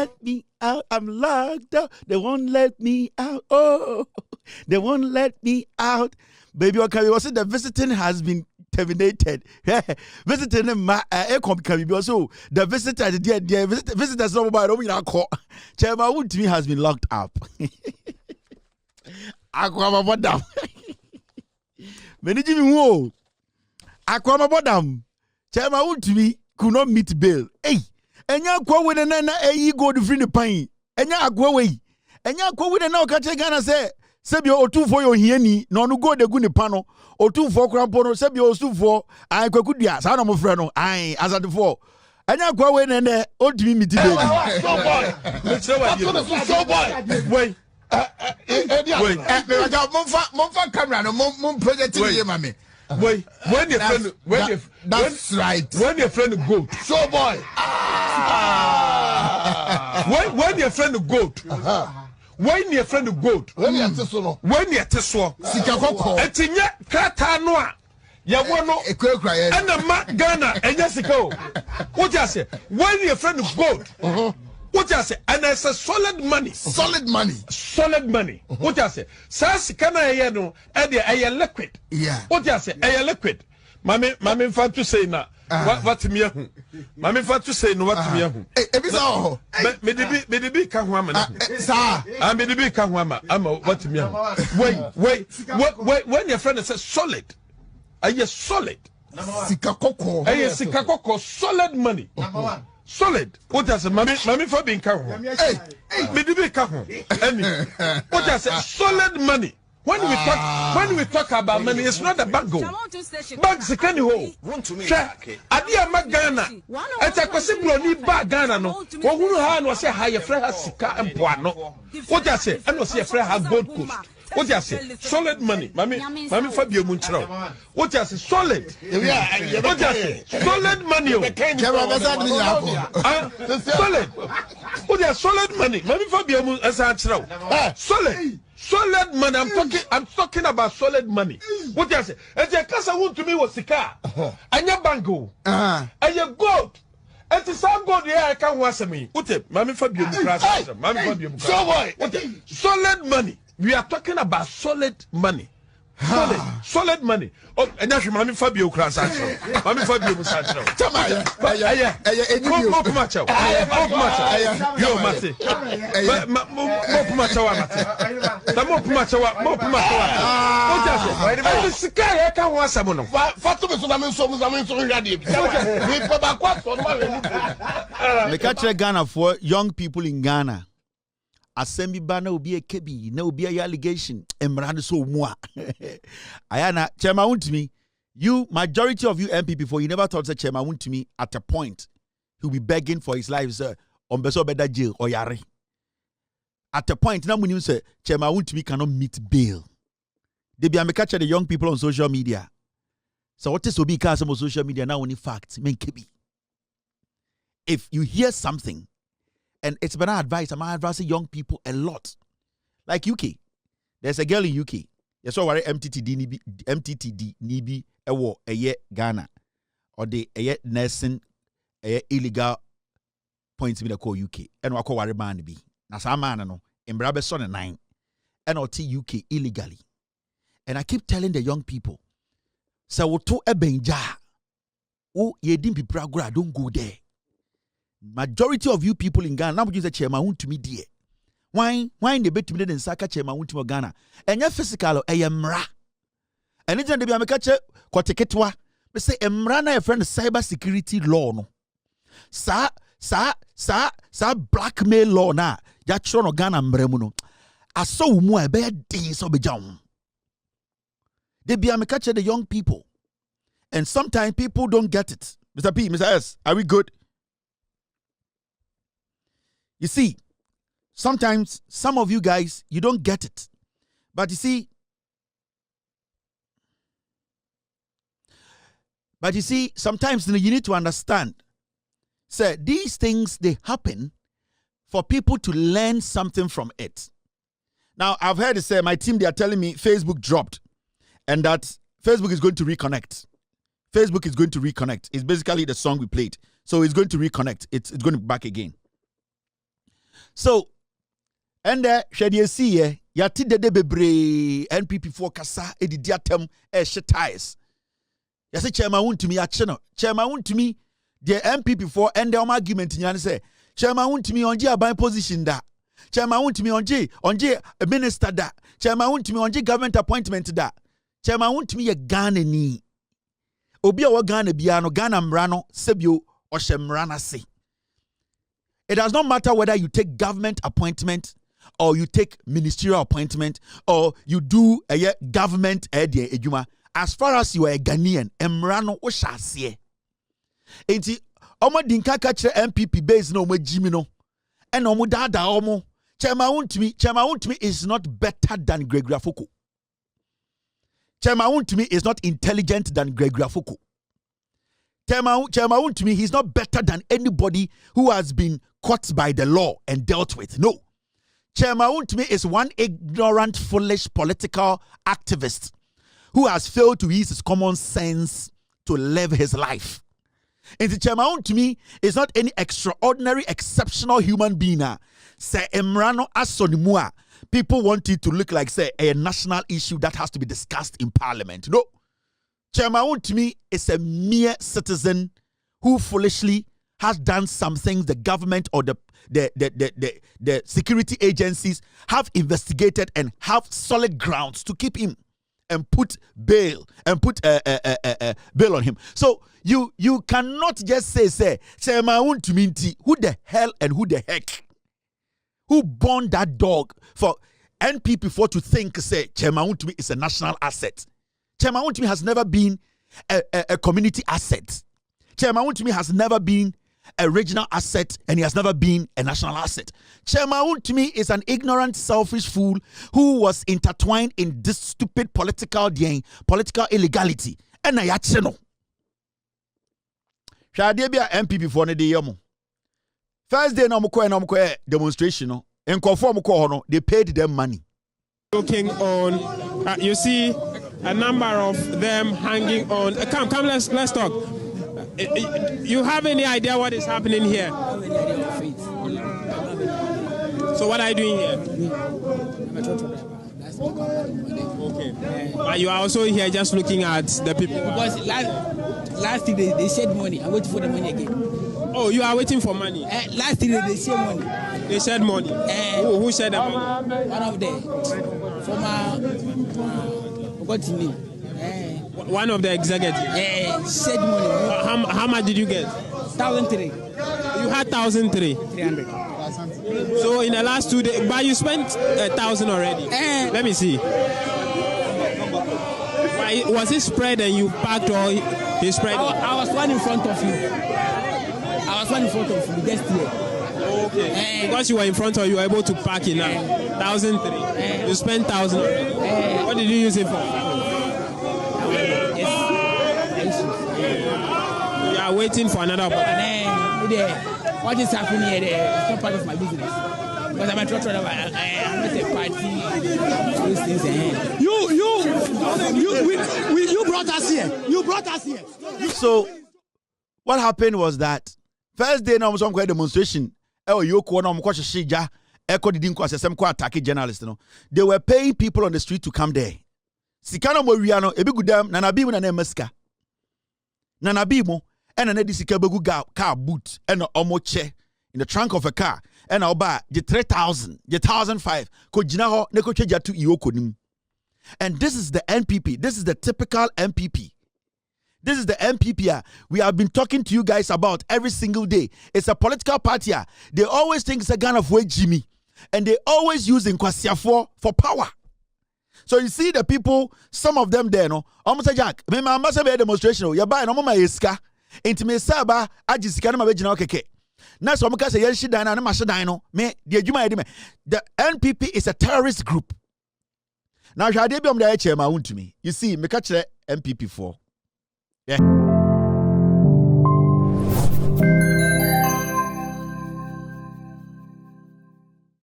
let me out. I'm locked up. They won't let me out. Oh, they won't let me out. Baby, okay, was it the visiting has been terminated? Visiting can be also the visitor, the visitors no by Chairman Wontumi has been locked up. Aquama Bodam. Many Jimmy Wo. Aquama Bodam. Chairman Wontumi could not meet bail. Hey, and ya go with an go to free the pine. And ya go away. And ya go with an Okachagana say. Sebio otu for your hieni no no go de gu ne pano otu for krampo no sebio otu for ai kwakudia sa na mo frɛ no ai asade for anya kwa we ne odimi miti baby so boy so boy wait monfa camera no mon project here mama wait when your friend that's right when your friend go so boy when your friend go when your friend goat when you teso no when you teso sika kokko etinye krata no a ye wono ekrakra ye na ma Ghana enya sika o what you say when your friend goat what you say and it's a solid money what you say sa sika na ye no e dey liquid what you say e liquid mami fa to say na what me ahu mami fa to say no what me ahu ebisa ho me de bi ka ho ama sir me de bi ka ho ama what me ahu wait when your friend says solid are you solid sika kokko solid money solid what I say mami fa bi ka ho me de bi ka ho any what I say solid money. When we talk about money, it's not a bango. Banks can you hold? Adia Magana. It's a possible need bag Ghana. No, who was say higher friend Sika and Puano. What I say, I don't see a friend have gold coast. What I say, solid money. Mami Fabio Munchero. What I say, solid. What I say, solid money. Solid. What I solid money. Mami Fabio Munchero. Solid. Solid money. I'm talking about solid money. What you say? As a casa Wontumi was sika. And your bango. And your gold. And to some gold here I can't want me. What it? Mammy Fabio Mammy Fabio. So boy. What solid money. We are talking about solid money. Solid money. Oh, and that's Mammy Fabio class. Mammy Fabio Musacho. More macho. Yo, Mate. More macho. The sky, I can't want someone. Me catch Ghana for young people in Ghana. Assembly banner will be a kebi, no be a allegation. Emrand so moi. Ayana, Chairman Wontumi, you majority of you MP before you never thought that Chairman Wontumi at a point he'll be begging for his life, sir, on beso beda jail or yare. At a point, now when you say Chairman Wontumi cannot meet bail. They be catch the young people on social media. So what is Obi Kasam on social media now only facts, men kebi. If you hear something, and it's been advice. I'm advising young people a lot. Like UK. There's a girl in UK. Yes, so MTTD Nibi ewo eye Ghana. Or the eye nursing illegal points in the call UK. And wako wari man be. Na sa man no. Embrabe son 9. And or T UK illegally. And I keep telling the young people. Sa woto ebenja. Oh, ye dim people don't go there. Majority of you people in Ghana, now you say Chairman Wontumi dear. Why the bet to me then Saka Chairman Wontumi Ghana? And your physical mra. And it's the be amekache kwateketwa. We say emra na friend cyber security law no. Sa blackmail law na. Ya chro no Ghana mremu no. Aso umu e be din so be jam. They be amekache the young people. And sometimes people don't get it. Mr. P, Mr. S, are we good? You see, sometimes some of you guys, you don't get it. But you see, sometimes you need to understand. Say, these things, they happen for people to learn something from it. Now, I've heard it say, my team, they are telling me Facebook dropped and that Facebook is going to reconnect. Facebook is going to reconnect. It's basically the song we played. So it's going to reconnect. It's going to be back again. So, and shadi esi yati dede bebre NPP for kasa edidi atem ties. Yase Chairman Wontumi acheno. Chairman Wontumi the NPP for end the argument nyan say Chairman Wontumi onje aban position da. Chairman Wontumi onje a minister da. Chairman Wontumi onje government appointment da. Chairman Wontumi ye Ghana ni. Obi a wa Ghana bia no Ghana mrano sebio ohye mrana se. It does not matter whether you take government appointment or you take ministerial appointment or you do a government ejuma. As far as you are a Ghanaian, emrano o shasiye. Enti omo dinka ka kire MPP base no omo jimi no. And omo dada omo. Chairman Wontumi is not better than Gregory Afoko. Chairman Wontumi is not intelligent than Gregory Afoko. Chairman Wontumi, he's not better than anybody who has been caught by the law and dealt with. No. Chairman Wontumi is one ignorant, foolish political activist who has failed to use his common sense to live his life. And the Chairman Wontumi is not any extraordinary, exceptional human being. Say Emrano Asonimua. People want it to look like, say, a national issue that has to be discussed in Parliament. No. Chairman Wontumi is a mere citizen who foolishly has done some things the government or the security agencies have investigated and have solid grounds to keep him and put bail bail on him. So you cannot just say Chairman Wontumi, who the hell and who the heck who born that dog for NPP for to think say Chairman Wontumi is a national asset. Chairman Wontumi has never been a community asset. Chairman Wontumi has never been a regional asset, and he has never been a national asset. Chairman Wontumi is an ignorant, selfish fool who was intertwined in this stupid political illegality. And I no. Shade bia MPP for ne de yamo. First day no mko demonstration no. En conform ko no, they paid them money. Looking on, you see a number of them hanging on. Come, let's talk. You have any idea what is happening here? So what are you doing here? Okay. But you are also here just looking at the people. Because last week they said money. I'm waiting for the money again. Oh, you are waiting for money? Last week they said money. They said money? Who said the money? One of them. What's his name? One of the executives? Said money. How much did you get? 1,300. You had 1,300? 300. So in the last 2 days, but you spent 1,000 already. Let me see. Was it spread and you packed or he spread? I was one in front of you. Just here. Okay. Because you were in front of you were able to pack it now. 1,300. You spent 1,000 already. What did you use it for? You are waiting for another opportunity. What is happening here? It's not part of my business. Because I'm a trucker. I'm not a party. Those things. You brought us here. You brought us here. So what happened was that first day now some demonstration. They were paying people on the street to come there. Sikana Moriano, Ebigudam, Nanabimu na Nemeska. Nanabimu, and an edisika beguga car boot, and a omoche in the trunk of a car, and I'll buy the 3,000, the 1,005, Kojinaho, Nekocheja to Iokonim. And this is the NPP. This is the typical NPP. This is the NPP we have been talking to you guys about every single day. It's a political party. They always think it's a gun of way Jimmy. And they always use Nkwassia for power. So you see the people, some of them there, no. Almost Jack. Me must be a demonstration. You buy no more iska. Into me saba ajisika na mabejina okeke. Na so mukase yenshi dana na mashadino. Me the adwuma yedi me. The NPP is a terrorist group. Now Shade bi Chairman Wontumi. You see, me catch NPP for. Yeah.